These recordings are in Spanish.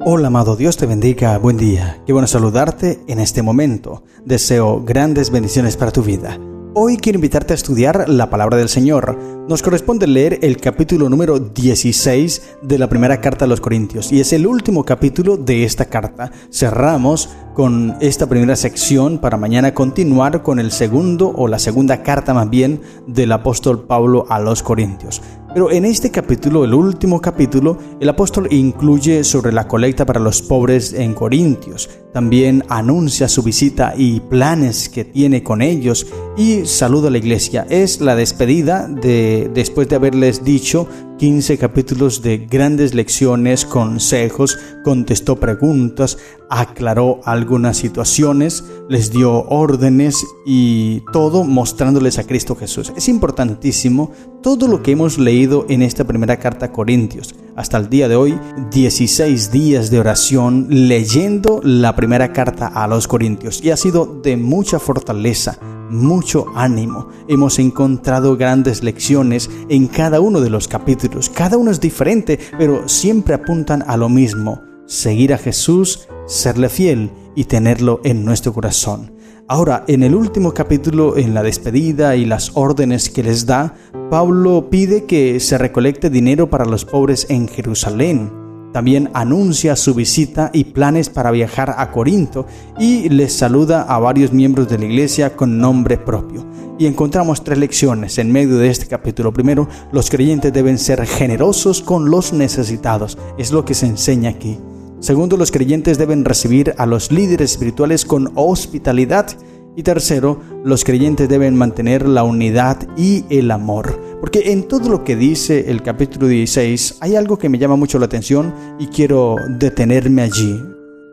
Hola amado, Dios te bendiga, buen día. Qué bueno saludarte en este momento. Deseo grandes bendiciones para tu vida. Hoy quiero invitarte a estudiar la palabra del Señor. Nos corresponde leer el capítulo número 16 de la primera carta a los Corintios y es el último capítulo de esta carta. Cerramos con esta primera sección para mañana continuar con el segundo o la segunda carta más bien del apóstol Pablo a los Corintios. Pero en este capítulo, el último capítulo, el apóstol incluye sobre la colecta para los pobres en Corintios. También anuncia su visita y planes que tiene con ellos y saluda a la iglesia. Es la despedida después de haberles dicho 15 capítulos de grandes lecciones, consejos, contestó preguntas, aclaró algunas situaciones, les dio órdenes y todo mostrándoles a Cristo Jesús. Es importantísimo todo lo que hemos leído en esta primera carta a Corintios. Hasta el día de hoy, 16 días de oración leyendo la primera carta a los Corintios y ha sido de mucha fortaleza, mucho ánimo. Hemos encontrado grandes lecciones en cada uno de los capítulos. Cada uno es diferente, pero siempre apuntan a lo mismo: seguir a Jesús, serle fiel y tenerlo en nuestro corazón. Ahora, en el último capítulo, en la despedida y las órdenes que les da, Pablo pide que se recolecte dinero para los pobres en Jerusalén. También anuncia su visita y planes para viajar a Corinto y les saluda a varios miembros de la iglesia con nombre propio. Y encontramos 3 lecciones en medio de este capítulo. Primero, los creyentes deben ser generosos con los necesitados. Es lo que se enseña aquí. Segundo, los creyentes deben recibir a los líderes espirituales con hospitalidad. Y tercero, los creyentes deben mantener la unidad y el amor. Porque en todo lo que dice el capítulo 16 hay algo que me llama mucho la atención y quiero detenerme allí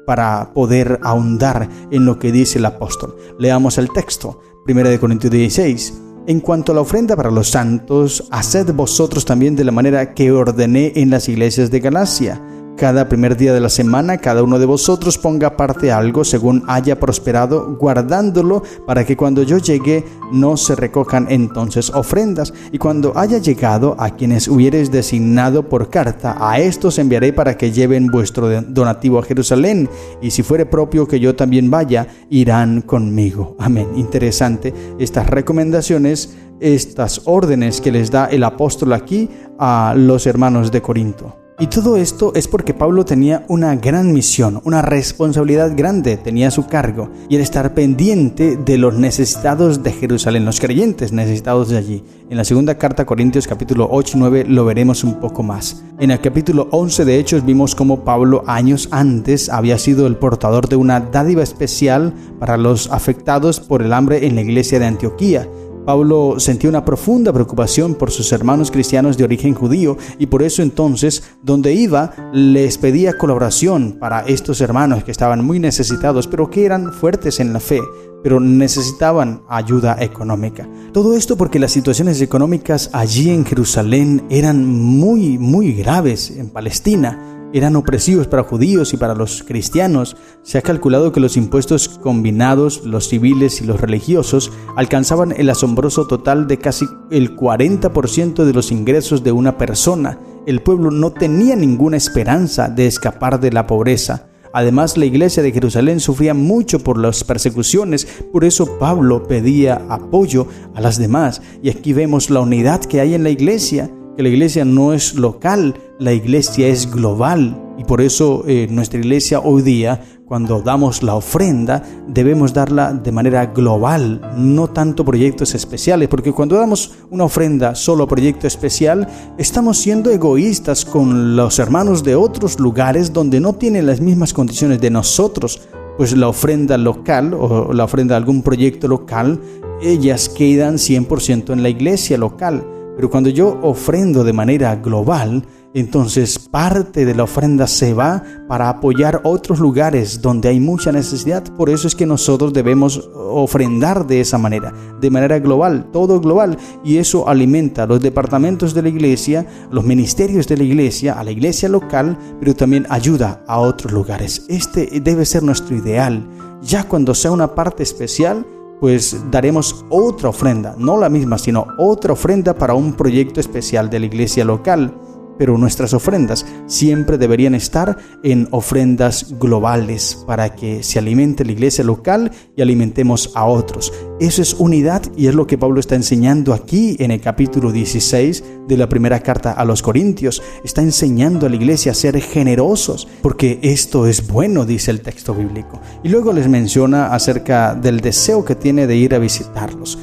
para poder ahondar en lo que dice el apóstol. Leamos el texto, 1 Corintios 16. En cuanto a la ofrenda para los santos, haced vosotros también de la manera que ordené en las iglesias de Galacia. Cada primer día de la semana, cada uno de vosotros ponga aparte algo según haya prosperado, guardándolo para que cuando yo llegue no se recojan entonces ofrendas. Y cuando haya llegado a quienes hubiereis designado por carta, a estos enviaré para que lleven vuestro donativo a Jerusalén. Y si fuere propio que yo también vaya, irán conmigo. Amén. Interesante estas recomendaciones, estas órdenes que les da el apóstol aquí a los hermanos de Corinto. Y todo esto es porque Pablo tenía una gran misión, una responsabilidad grande, tenía a su cargo, y el estar pendiente de los necesitados de Jerusalén, los creyentes necesitados de allí. En la segunda carta a Corintios capítulo 8 y 9 lo veremos un poco más. En el capítulo 11 de Hechos vimos cómo Pablo años antes había sido el portador de una dádiva especial para los afectados por el hambre en la iglesia de Antioquía. Pablo sentía una profunda preocupación por sus hermanos cristianos de origen judío y por eso entonces, donde iba, les pedía colaboración para estos hermanos que estaban muy necesitados, pero que eran fuertes en la fe, pero necesitaban ayuda económica. Todo esto porque las situaciones económicas allí en Jerusalén eran muy graves en Palestina. Eran opresivos para judíos y para los cristianos. Se ha calculado que los impuestos combinados, los civiles y los religiosos, alcanzaban el asombroso total de casi el 40% de los ingresos de una persona. El pueblo no tenía ninguna esperanza de escapar de la pobreza. Además, la iglesia de Jerusalén sufría mucho por las persecuciones, por eso Pablo pedía apoyo a las demás. Y aquí vemos la unidad que hay en la iglesia. Que la iglesia no es local, la iglesia es global y por eso nuestra iglesia hoy día, cuando damos la ofrenda, debemos darla de manera global, no tanto proyectos especiales, porque cuando damos una ofrenda solo a proyecto especial, estamos siendo egoístas con los hermanos de otros lugares donde no tienen las mismas condiciones de nosotros, pues la ofrenda local o la ofrenda de algún proyecto local, ellas quedan 100% en la iglesia local. Pero cuando yo ofrendo de manera global, entonces parte de la ofrenda se va para apoyar otros lugares donde hay mucha necesidad. Por eso es que nosotros debemos ofrendar de esa manera, de manera global, todo global. Y eso alimenta a los departamentos de la iglesia, los ministerios de la iglesia, a la iglesia local, pero también ayuda a otros lugares. Este debe ser nuestro ideal. Ya cuando sea una parte especial, pues daremos otra ofrenda, no la misma, sino otra ofrenda para un proyecto especial de la iglesia local. pero nuestras ofrendas siempre deberían estar en ofrendas globales para que se alimente la iglesia local y alimentemos a otros. Eso es unidad y es lo que Pablo está enseñando aquí en el capítulo 16 de la primera carta a los Corintios. Está enseñando a la iglesia a ser generosos, porque esto es bueno, dice el texto bíblico. Y luego les menciona acerca del deseo que tiene de ir a visitarlos.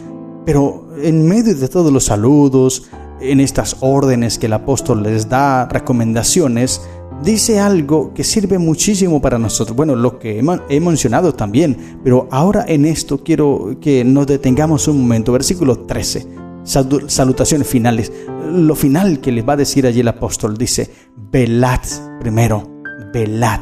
Pero en medio de todos los saludos, en estas órdenes que el apóstol les da, recomendaciones, dice algo que sirve muchísimo para nosotros. Bueno, lo que he mencionado también, pero ahora en esto quiero que nos detengamos un momento. Versículo 13, salutaciones finales. Lo final que le va a decir allí el apóstol dice, velad primero, velad.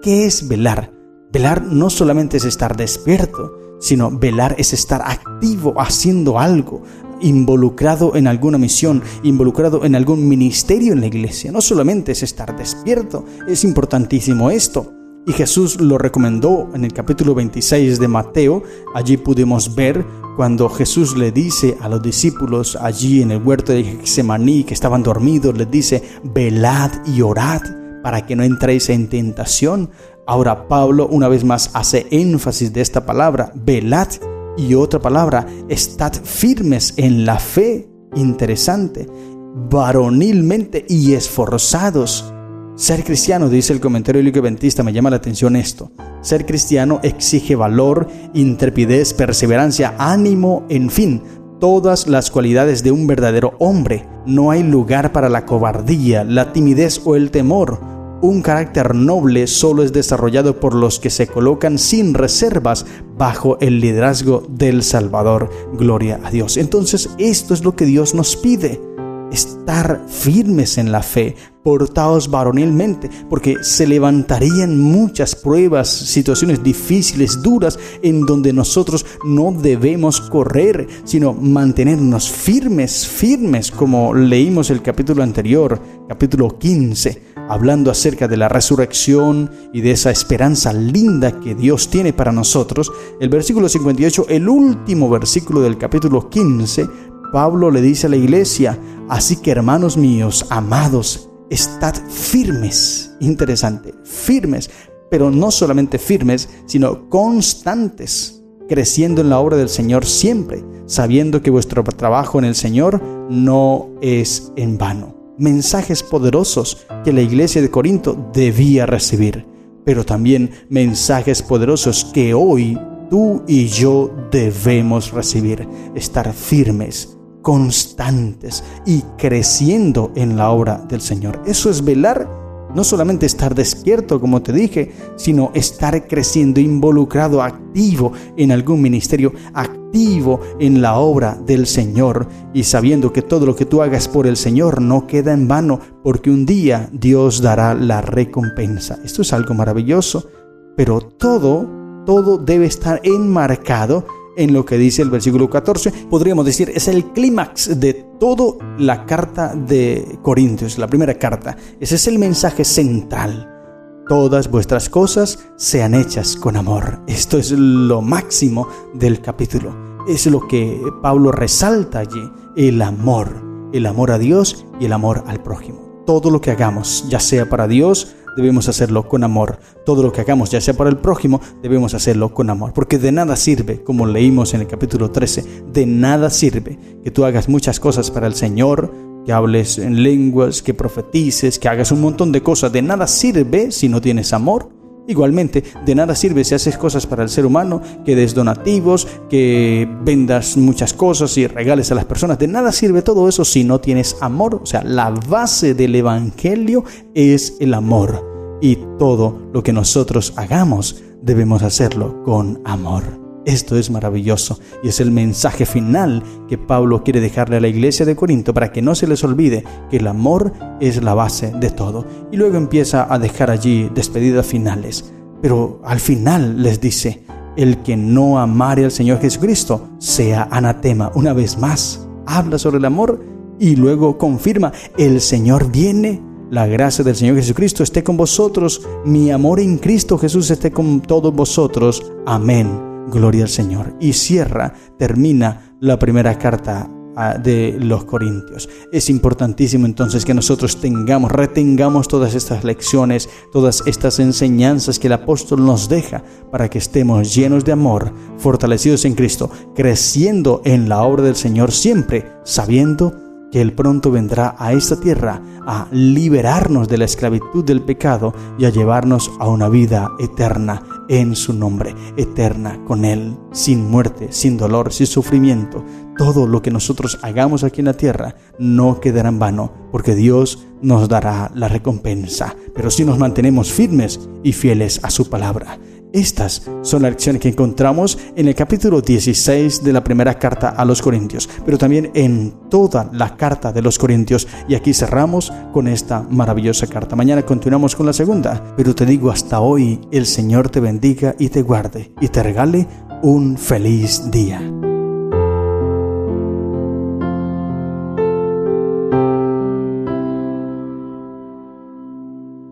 ¿Qué es velar? Velar no solamente es estar despierto, sino velar es estar activo, haciendo algo, involucrado en alguna misión, involucrado en algún ministerio en la iglesia. No solamente es estar despierto, es importantísimo esto. Y Jesús lo recomendó en el capítulo 26 de Mateo. Allí pudimos ver cuando Jesús le dice a los discípulos allí en el huerto de Getsemaní que estaban dormidos, les dice, velad y orad para que no entréis en tentación. Ahora Pablo una vez más hace énfasis de esta palabra, velad, y otra palabra, estad firmes en la fe. Interesante, varonilmente y esforzados. Ser cristiano, dice el comentario bíblico adventista, me llama la atención esto. Ser cristiano exige valor, intrepidez, perseverancia, ánimo, en fin, todas las cualidades de un verdadero hombre. No hay lugar para la cobardía, la timidez o el temor. Un carácter noble solo es desarrollado por los que se colocan sin reservas bajo el liderazgo del Salvador. Gloria a Dios. Entonces, esto es lo que Dios nos pide. Estar firmes en la fe, portaos varonilmente, porque se levantarían muchas pruebas, situaciones difíciles, duras, en donde nosotros no debemos correr, sino mantenernos firmes, como leímos el capítulo anterior, capítulo 15, hablando acerca de la resurrección y de esa esperanza linda que Dios tiene para nosotros. El versículo 58, el último versículo del capítulo 15, Pablo le dice a la iglesia, así que hermanos míos, amados, estad firmes. Interesante, firmes, pero no solamente firmes, sino constantes, creciendo en la obra del Señor siempre, sabiendo que vuestro trabajo en el Señor no es en vano. Mensajes poderosos que la iglesia de Corinto debía recibir, pero también mensajes poderosos que hoy tú y yo debemos recibir. Estar firmes, constantes y creciendo en la obra del Señor. Eso es velar, no solamente estar despierto, como te dije, sino estar creciendo, involucrado, activo en algún ministerio, activo en la obra del Señor, y sabiendo que todo lo que tú hagas por el Señor no queda en vano, porque un día Dios dará la recompensa. Esto es algo maravilloso, pero todo debe estar enmarcado en lo que dice el versículo 14, podríamos decir, es el clímax de toda la carta de Corintios, la primera carta. Ese es el mensaje central. Todas vuestras cosas sean hechas con amor. Esto es lo máximo del capítulo. Es lo que Pablo resalta allí, el amor a Dios y el amor al prójimo. Todo lo que hagamos, ya sea para Dios, debemos hacerlo con amor. Todo lo que hagamos, ya sea para el prójimo, debemos hacerlo con amor. Porque de nada sirve, como leímos en el capítulo 13, de nada sirve que tú hagas muchas cosas para el Señor, que hables en lenguas, que profetices, que hagas un montón de cosas. De nada sirve si no tienes amor. Igualmente, de nada sirve si haces cosas para el ser humano, que des donativos, que vendas muchas cosas y regales a las personas. De nada sirve todo eso si no tienes amor. O sea, la base del evangelio es el amor. Y todo lo que nosotros hagamos debemos hacerlo con amor. Esto es maravilloso y es el mensaje final que Pablo quiere dejarle a la iglesia de Corinto para que no se les olvide que el amor es la base de todo. Y luego empieza a dejar allí despedidas finales. Pero al final les dice, el que no amare al Señor Jesucristo sea anatema. Una vez más, habla sobre el amor y luego confirma, el Señor viene. La gracia del Señor Jesucristo esté con vosotros. Mi amor en Cristo Jesús esté con todos vosotros. Amén. Gloria al Señor. Y termina la primera carta de los Corintios. Es importantísimo entonces que nosotros retengamos todas estas lecciones, todas estas enseñanzas que el apóstol nos deja para que estemos llenos de amor, fortalecidos en Cristo, creciendo en la obra del Señor, siempre sabiendo que Él pronto vendrá a esta tierra a liberarnos de la esclavitud del pecado y a llevarnos a una vida eterna en su nombre, eterna con Él, sin muerte, sin dolor, sin sufrimiento. Todo lo que nosotros hagamos aquí en la tierra no quedará en vano, porque Dios nos dará la recompensa, pero si nos mantenemos firmes y fieles a su palabra. Estas son las lecciones que encontramos en el capítulo 16 de la primera carta a los Corintios, pero también en toda la carta de los Corintios. Y aquí cerramos con esta maravillosa carta. Mañana continuamos con la segunda, pero te digo hasta hoy, el Señor te bendiga y te guarde y te regale un feliz día.